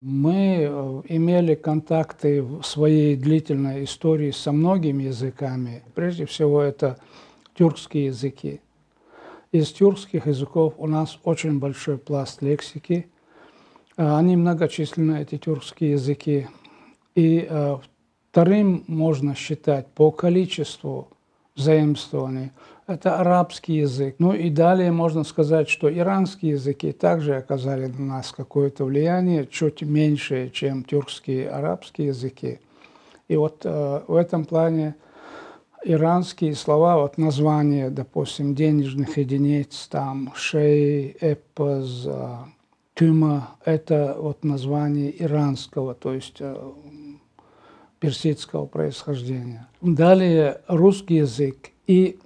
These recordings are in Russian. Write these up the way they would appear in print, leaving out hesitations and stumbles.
Мы имели контакты в своей длительной истории со многими языками. Прежде всего, это тюркские языки. Из тюркских языков у нас очень большой пласт лексики. Они многочисленны, эти тюркские языки. И вторым можно считать по количеству заимствований это арабский язык. Ну и далее можно сказать, что иранские языки также оказали на нас какое-то влияние, чуть меньше, чем тюркские и арабские языки. И вот в этом плане иранские слова, вот название, допустим, денежных единиц, там шей, эпоз, тюма, это вот название иранского, то есть персидского происхождения. Далее русский язык. И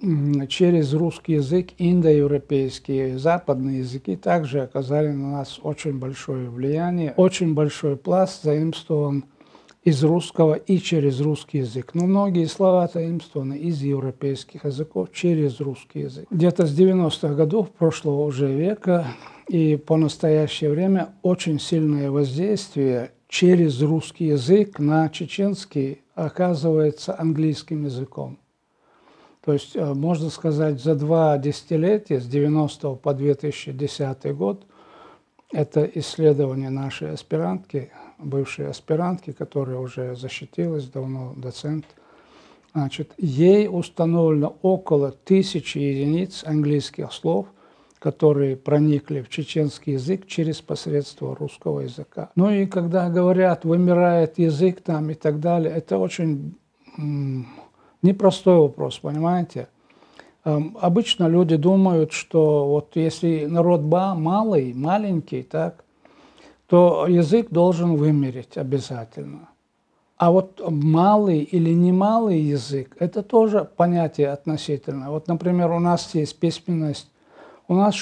через русский язык индоевропейские, западные языки также оказали на нас очень большое влияние. Очень большой пласт заимствован из русского и через русский язык. Но многие слова заимствованы из европейских языков через русский язык. Где-то с 90-х годов прошлого уже века и по настоящее время очень сильное воздействие через русский язык на чеченский оказывается английским языком. То есть, можно сказать, за 2 десятилетия, с 90 по 2010 год, это исследование нашей аспирантки, бывшей аспирантки, которая уже защитилась давно, доцент. Значит, ей установлено около 1000 единиц английских слов, которые проникли в чеченский язык через посредство русского языка. Ну и когда говорят, вымирает язык там и так далее, это очень непростой вопрос, понимаете? Обычно люди думают, что вот если народ малый, маленький, так, то язык должен вымереть обязательно. А вот малый или немалый язык – это тоже понятие относительное. Вот, например, у нас есть письменность, у нас в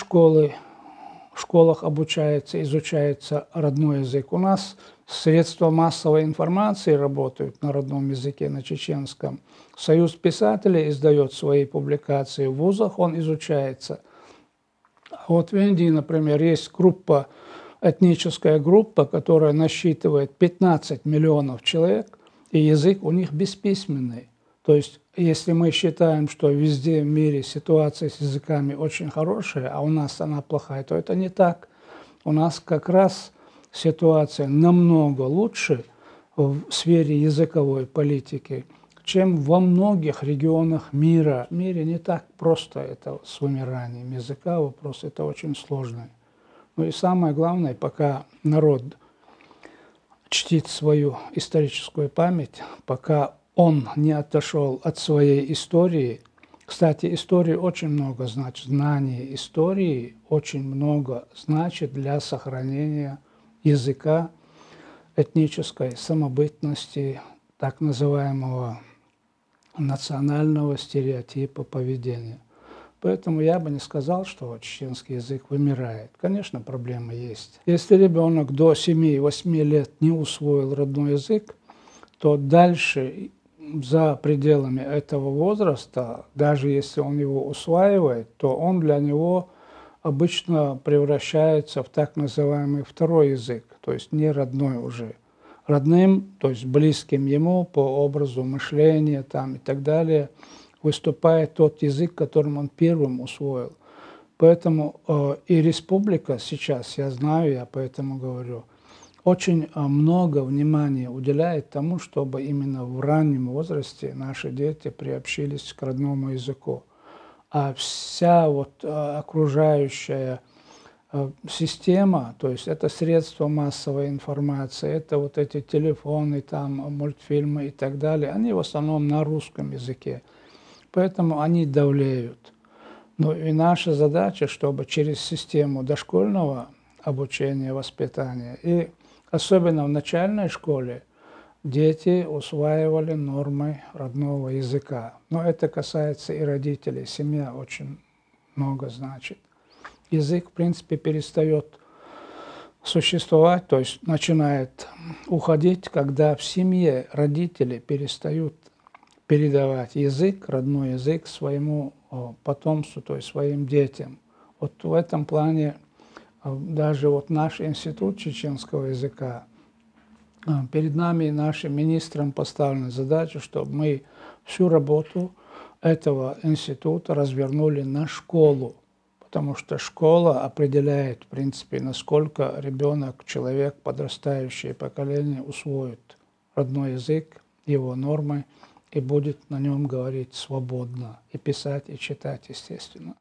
школах обучается, изучается родной язык. У нас средства массовой информации работают на родном языке, на чеченском. Союз писателей издает свои публикации, в вузах он изучается. Вот в Индии, например, есть этническая группа, которая насчитывает 15 миллионов человек, и язык у них бесписьменный. То есть, если мы считаем, что везде в мире ситуация с языками очень хорошая, а у нас она плохая, то это не так. У нас как раз ситуация намного лучше в сфере языковой политики, чем во многих регионах мира. В мире не так просто это с вымиранием языка, вопрос это очень сложный. Ну и самое главное, пока народ чтит свою историческую память, пока он не отошел от своей истории. Кстати, истории очень много значит, знание истории очень много значит для сохранения языка, этнической самобытности, так называемого национального стереотипа поведения. Поэтому я бы не сказал, что чеченский язык вымирает. Конечно, проблемы есть. Если ребенок до 7-8 лет не усвоил родной язык, то дальше, за пределами этого возраста, даже если он его усваивает, то он для него обычно превращается в так называемый второй язык, то есть не родной уже. Родным, то есть близким ему по образу мышления там, и так далее, выступает тот язык, которым он первым усвоил. Поэтому и республика сейчас, я знаю, я поэтому говорю, очень много внимания уделяет тому, чтобы именно в раннем возрасте наши дети приобщились к родному языку. А вся вот окружающая система, то есть это средства массовой информации, это вот эти телефоны, там, мультфильмы и так далее, они в основном на русском языке. Поэтому они давлеют. Но и наша задача, чтобы через систему дошкольного обучения, воспитания и особенно в начальной школе дети усваивали нормы родного языка. Но это касается и родителей. Семья очень много значит. Язык, в принципе, перестает существовать, то есть начинает уходить, когда в семье родители перестают передавать язык, родной язык своему потомству, то есть своим детям. Вот в этом плане даже вот наш институт чеченского языка Перед нами, нашим министром, поставлена задача, чтобы мы всю работу этого института развернули на школу, потому что школа определяет, в принципе, насколько ребенок, человек, подрастающее поколение усвоит родной язык, его нормы и будет на нем говорить свободно, и писать, и читать, естественно.